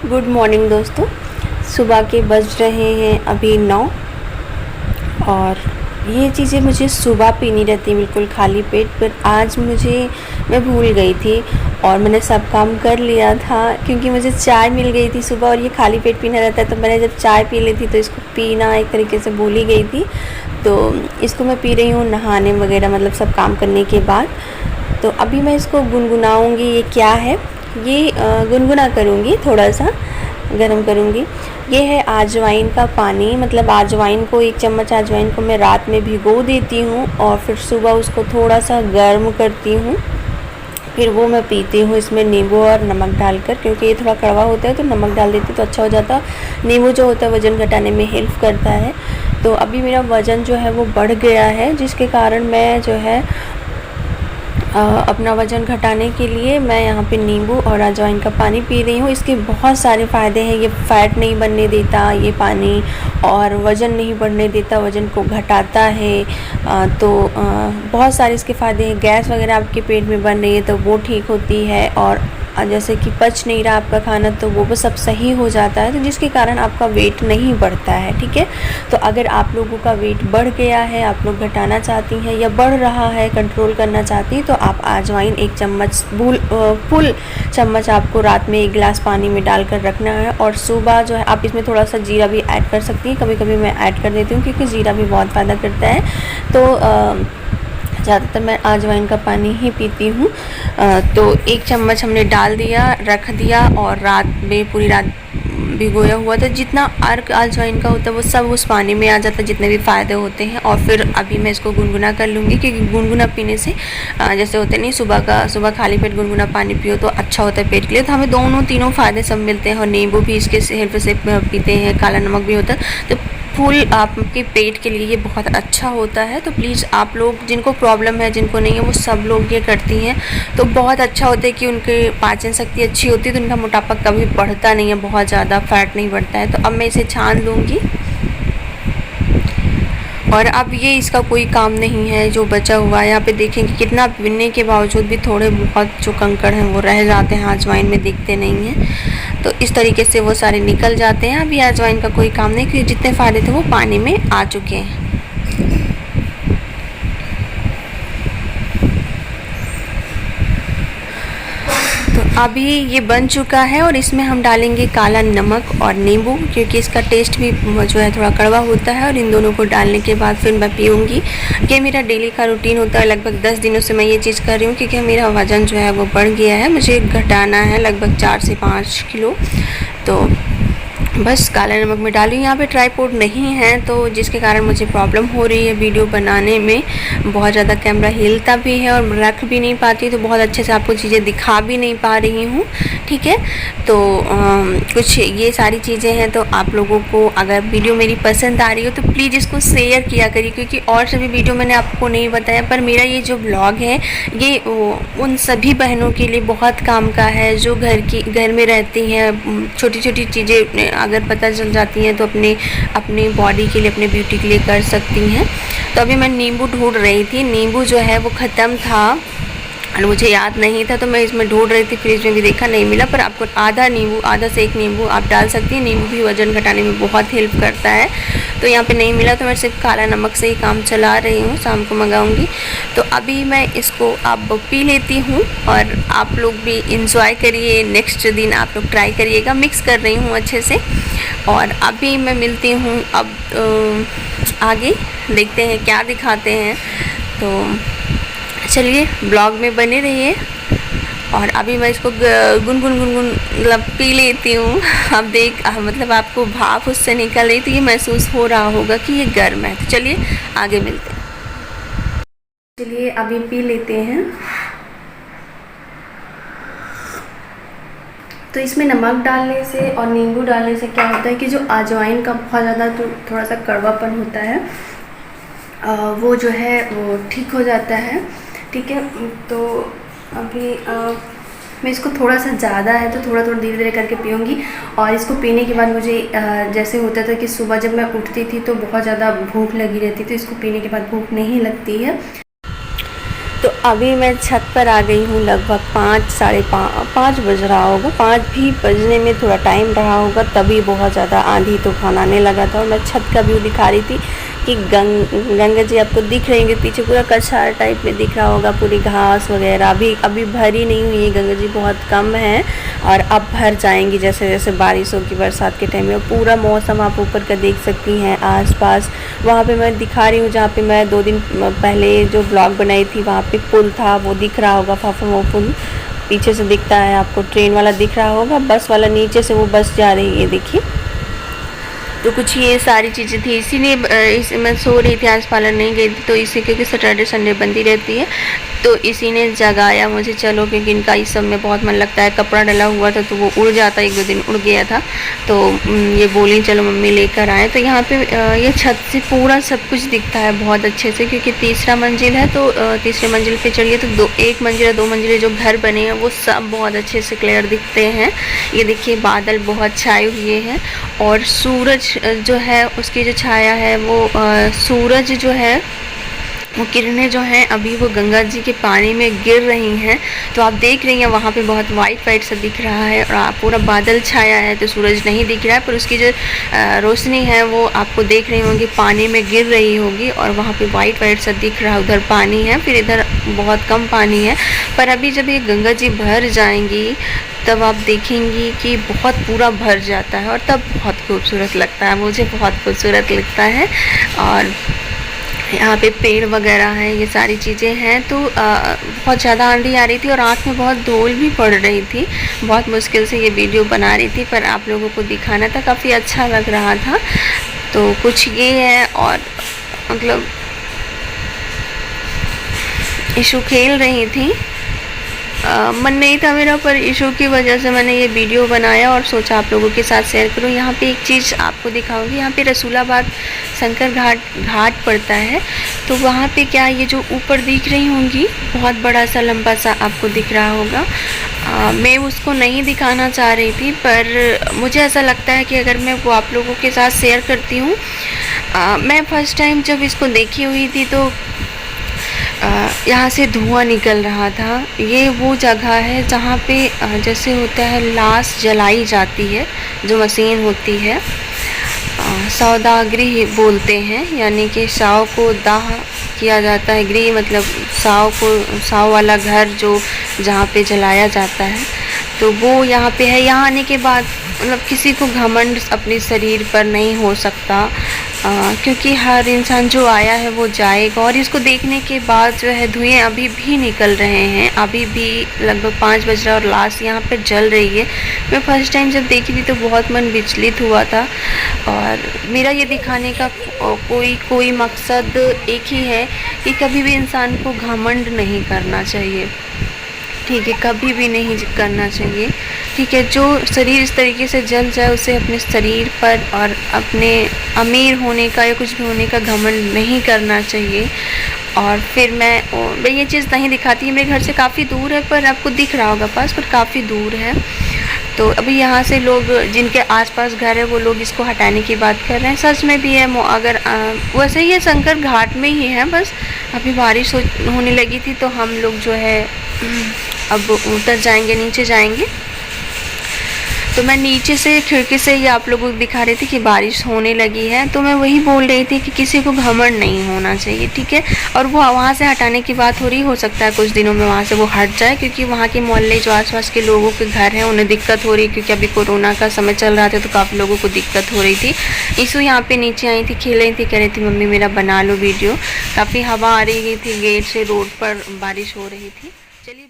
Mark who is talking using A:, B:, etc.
A: Good morning दोस्तों। सुबह के बज रहे हैं अभी 9 और ये चीज़ें मुझे सुबह पीनी रहती बिल्कुल खाली पेट, पर आज मैं भूल गई थी और मैंने सब काम कर लिया था क्योंकि मुझे चाय मिल गई थी सुबह और ये खाली पेट पीना रहता है। तो मैंने जब चाय पी ली थी तो इसको पीना एक तरीके से भूल ही गई थी। तो इसको मैं पी रही हूँ नहाने वगैरह, मतलब सब काम करने के बाद। तो अभी मैं इसको गुनगुनाऊँगी। ये क्या है, ये गुनगुना करूँगी, थोड़ा सा गरम करूँगी। ये है अजवाइन का पानी, मतलब अजवाइन को 1 चम्मच अजवाइन को मैं रात में भिगो देती हूँ और फिर सुबह उसको थोड़ा सा गर्म करती हूँ, फिर वो मैं पीती हूँ इसमें नींबू और नमक डालकर। क्योंकि ये थोड़ा कड़वा होता है तो नमक डाल देती तो अच्छा हो जाता। नींबू जो होता है वज़न घटाने में हेल्प करता है। तो अभी मेरा वज़न जो है वो बढ़ गया है, जिसके कारण मैं जो है अपना वज़न घटाने के लिए मैं यहाँ पे नींबू और अजवाइन का पानी पी रही हूँ। इसके बहुत सारे फ़ायदे हैं। ये फ़ैट नहीं बनने देता ये पानी, और वज़न नहीं बढ़ने देता, वज़न को घटाता है। बहुत सारे इसके फ़ायदे हैं। गैस वगैरह आपके पेट में बन रही है तो वो ठीक होती है, और जैसे कि पच नहीं रहा आपका खाना तो वो सब सही हो जाता है, तो जिसके कारण आपका वेट नहीं बढ़ता है। ठीक है, तो अगर आप लोगों का वेट बढ़ गया है, आप लोग घटाना चाहती हैं या बढ़ रहा है, कंट्रोल करना चाहती हैं, तो आप अजवाइन 1 चम्मच फुल चम्मच आपको रात में 1 गिलास पानी में डालकर रखना है। और सुबह जो है आप इसमें थोड़ा सा जीरा भी ऐड कर सकती हैं। कभी कभी मैं ऐड कर देती हूँ क्योंकि जीरा भी बहुत फ़ायदा करता है। तो ज़्यादातर मैं अजवाइन का पानी ही पीती हूँ। तो 1 चम्मच हमने डाल दिया, रख दिया, और रात में पूरी रात भिगोया हुआ था। जितना अर्क अजवाइन का होता है वो सब उस पानी में आ जाता है, जितने भी फ़ायदे होते हैं। और फिर अभी मैं इसको गुनगुना कर लूँगी, क्योंकि गुनगुना पीने से जैसे होते नहीं, सुबह खाली पेट गुनगुना पानी पियो तो अच्छा होता है पेट के लिए। तो हमें दोनों तीनों फ़ायदे सब मिलते हैं, और नींबू भी इसके हेल्प से पीते हैं, काला नमक भी होता है। तो फुल आपके पेट के लिए ये बहुत अच्छा होता है। तो प्लीज़ आप लोग, जिनको प्रॉब्लम है, जिनको नहीं है, वो सब लोग ये करती हैं तो बहुत अच्छा होता है कि उनके पाचन शक्ति अच्छी होती है, तो उनका मोटापा कभी बढ़ता नहीं है, बहुत ज़्यादा फैट नहीं बढ़ता है। तो अब मैं इसे छान लूँगी, और अब ये इसका कोई काम नहीं है जो बचा हुआ है। यहाँ पे देखेंगे कितना पीने के बावजूद भी थोड़े बहुत जो कंकड़ हैं वो रह जाते हैं, अजवाइन में दिखते नहीं हैं। तो इस तरीके से वो सारे निकल जाते हैं। अभी अजवाइन का कोई काम नहीं, क्योंकि जितने फ़ायदे थे वो पानी में आ चुके हैं। तो अभी ये बन चुका है, और इसमें हम डालेंगे काला नमक और नींबू, क्योंकि इसका टेस्ट भी जो है थोड़ा कड़वा होता है। और इन दोनों को डालने के बाद फिर मैं पीऊँगी। ये मेरा डेली का रूटीन होता है। लगभग 10 दिनों से मैं ये चीज़ कर रही हूँ, क्योंकि मेरा वज़न जो है वो बढ़ गया है। मुझे घटाना है लगभग 4 से 5 किलो। तो बस काला नमक में डाली। यहाँ पे ट्राईपोड नहीं है, तो जिसके कारण मुझे प्रॉब्लम हो रही है वीडियो बनाने में। बहुत ज़्यादा कैमरा हिलता भी है और रख भी नहीं पाती, तो बहुत अच्छे से आपको चीज़ें दिखा भी नहीं पा रही हूँ। ठीक है, तो कुछ ये सारी चीज़ें हैं। तो आप लोगों को अगर वीडियो मेरी पसंद आ रही हो तो प्लीज़ इसको शेयर किया करिए, क्योंकि और सभी वीडियो मैंने आपको नहीं बताया, पर मेरा ये जो ब्लॉग है ये उन सभी बहनों के लिए बहुत काम का है जो घर में रहती हैं। छोटी छोटी चीज़ें अगर पता चल जाती हैं तो अपने बॉडी के लिए, अपने ब्यूटी के लिए कर सकती हैं। तो अभी मैं नींबू ढूंढ रही थी, नींबू जो है वो ख़त्म था और मुझे याद नहीं था, तो मैं इसमें ढूंढ रही थी, फ्रिज में भी देखा नहीं मिला। पर आपको आधा से 1 नींबू आप डाल सकती हैं। नींबू भी वज़न घटाने में बहुत हेल्प करता है। तो यहाँ पे नहीं मिला तो मैं सिर्फ काला नमक से ही काम चला रही हूँ, शाम को मंगाऊँगी। तो अभी मैं इसको अब पी लेती हूँ, और आप लोग भी इंजॉय करिए। नेक्स्ट दिन आप लोग ट्राई करिएगा। मिक्स कर रही हूँ अच्छे से, और अभी मैं मिलती हूँ अब आगे, देखते हैं क्या दिखाते हैं। तो चलिए ब्लॉग में बने रहिए। और अभी मैं इसको गुनगुन मतलब पी लेती हूँ। अब मतलब आपको भाप उससे निकल रही, तो ये महसूस हो रहा होगा कि ये गर्म है। तो चलिए आगे मिलते हैं। चलिए अभी पी लेते हैं। तो इसमें नमक डालने से और नींबू डालने से क्या होता है कि जो अजवाइन का बहुत ज़्यादा थोड़ा सा कड़वापन होता है वो जो है वो ठीक हो जाता है। ठीक है, तो अभी मैं इसको थोड़ा सा ज़्यादा है तो थोड़ा धीरे धीरे करके पीऊँगी। और इसको पीने के बाद मुझे जैसे होता था कि सुबह जब मैं उठती थी तो बहुत ज़्यादा भूख लगी रहती थी, इसको पीने के बाद भूख नहीं लगती है। तो अभी मैं छत पर आ गई हूँ, लगभग 5 साढ़े 5 बज रहा होगा, 5 भी बजने में थोड़ा टाइम रहा होगा, तभी बहुत ज़्यादा आंधी तूफान आने लगा था। और मैं छत का व्यू दिखा रही थी कि गंगा जी आपको दिख रही होंगे पीछे, पूरा कछार टाइप में दिख रहा होगा, पूरी घास वगैरह अभी भरी नहीं हुई है, गंगा जी बहुत कम है और अब भर जाएंगी जैसे जैसे बारिश होगी बरसात के टाइम में। पूरा मौसम आप ऊपर का देख सकती हैं आसपास। वहाँ पे मैं दिखा रही हूँ जहाँ पे मैं 2 दिन पहले जो ब्लॉग बनाई थी, वहाँ पे पुल था, वो दिख रहा होगा, फाफा पुल पीछे से दिखता है आपको, ट्रेन वाला दिख रहा होगा, बस वाला नीचे से वो बस जा रही है, देखिए। तो कुछ ये सारी चीज़ें थी, इसीलिए मैं सो रही थी, आज पार्लर नहीं गई थी, तो इसी क्योंकि सैटरडे संडे बंदी रहती है, तो इसी ने जगाया मुझे, चलो क्योंकि इनका इस सब में बहुत मन लगता है। कपड़ा डला हुआ था तो वो उड़ जाता, 1-2 दिन उड़ गया था, तो ये बोली चलो मम्मी लेकर आए। तो यहाँ पे ये छत से पूरा सब कुछ दिखता है बहुत अच्छे से, क्योंकि तीसरा मंजिल है, तो तीसरे मंजिल पे चढ़िए तो 1 मंजिल 2 मंजिले जो घर बने हैं वो सब बहुत अच्छे से क्लियर दिखते हैं। ये देखिए बादल बहुत छाए हुए हैं और सूरज जो है उसकी जो छाया है वो सूरज जो है वो किरणें जो हैं अभी वो गंगा जी के पानी में गिर रही हैं, तो आप देख रही हैं वहाँ पे बहुत वाइट सा दिख रहा है और पूरा बादल छाया है तो सूरज नहीं दिख रहा है, पर उसकी जो रोशनी है वो आपको देख रही होंगी पानी में गिर रही होगी और वहाँ पे वाइट सा दिख रहा है। उधर पानी है, फिर इधर बहुत कम पानी है, पर अभी जब ये गंगा जी भर जाएंगी तब आप देखेंगी कि बहुत पूरा भर जाता है और तब बहुत खूबसूरत लगता है, मुझे बहुत खूबसूरत लगता है। और यहाँ पे पेड़ वगैरह हैं, ये सारी चीज़ें हैं, तो बहुत ज़्यादा आंधी आ रही थी और आँख में बहुत धूल भी पड़ रही थी, बहुत मुश्किल से ये वीडियो बना रही थी, पर आप लोगों को दिखाना था, काफ़ी अच्छा लग रहा था। तो कुछ ये है, और मतलब इशू खेल रही थी, मन नहीं था मेरा, पर इशू की वजह से मैंने ये वीडियो बनाया और सोचा आप लोगों के साथ शेयर करूं। यहाँ पे एक चीज़ आपको दिखाऊंगी, यहाँ पे रसूलाबाद शंकर घाट पड़ता है, तो वहाँ पे क्या ये जो ऊपर दिख रही होंगी बहुत बड़ा सा लंबा सा आपको दिख रहा होगा, मैं उसको नहीं दिखाना चाह रही थी, पर मुझे ऐसा लगता है कि अगर मैं वो आप लोगों के साथ शेयर करती हूँ। मैं फर्स्ट टाइम जब इसको देखी हुई थी तो यहाँ से धुआं निकल रहा था। ये वो जगह है जहाँ पे जैसे होता है लाश जलाई जाती है, जो मशीन होती है, सौदागरी बोलते हैं, यानी कि शव को दाह किया जाता है। गृह मतलब शव वाला घर जो जहाँ पे जलाया जाता है, तो वो यहाँ पे है। यहाँ आने के बाद मतलब किसी को घमंड अपने शरीर पर नहीं हो सकता, क्योंकि हर इंसान जो आया है वो जाएगा। और इसको देखने के बाद जो है धुएं अभी भी निकल रहे हैं, अभी भी लगभग 5 बज रहा और लाश यहाँ पर जल रही है। मैं फर्स्ट टाइम जब देखी थी तो बहुत मन विचलित हुआ था, और मेरा ये दिखाने का कोई मकसद एक ही है कि कभी भी इंसान को घमंड नहीं करना चाहिए, ठीक है, कभी भी नहीं करना चाहिए, ठीक है। जो शरीर इस तरीके से जल जाए उसे अपने शरीर पर और अपने अमीर होने का या कुछ भी होने का घमंड नहीं करना चाहिए। और फिर मैं ये चीज़ नहीं दिखाती है, मेरे घर से काफ़ी दूर है, पर आपको दिख रहा होगा पास, पर काफ़ी दूर है। तो अभी यहाँ से लोग जिनके आसपास घर है वो लोग इसको हटाने की बात कर रहे हैं। सच में भी है, अगर वैसे ये शंकर घाट में ही है, बस अभी बारिश होने लगी थी तो हम लोग जो है अब उतर जाएंगे, नीचे जाएंगे। तो मैं नीचे से खिड़की से ये आप लोगों को दिखा रही थी कि बारिश होने लगी है, तो मैं वही बोल रही थी कि किसी को घमंड नहीं होना चाहिए, ठीक है। और वो वहाँ से हटाने की बात हो रही, हो सकता है कुछ दिनों में वहाँ से वो हट जाए, क्योंकि वहाँ के मोहल्ले जो आसपास के लोगों के घर हैं उन्हें दिक्कत हो रही, क्योंकि अभी कोरोना का समय चल रहा था तो काफ़ी लोगों को दिक्कत हो रही थी। ईशू यहाँ पे नीचे आई थी, खेल रही थी, कह रही थी मम्मी मेरा बना लो वीडियो। काफ़ी हवा आ रही थी, गेट से रोड पर बारिश हो रही थी। चलिए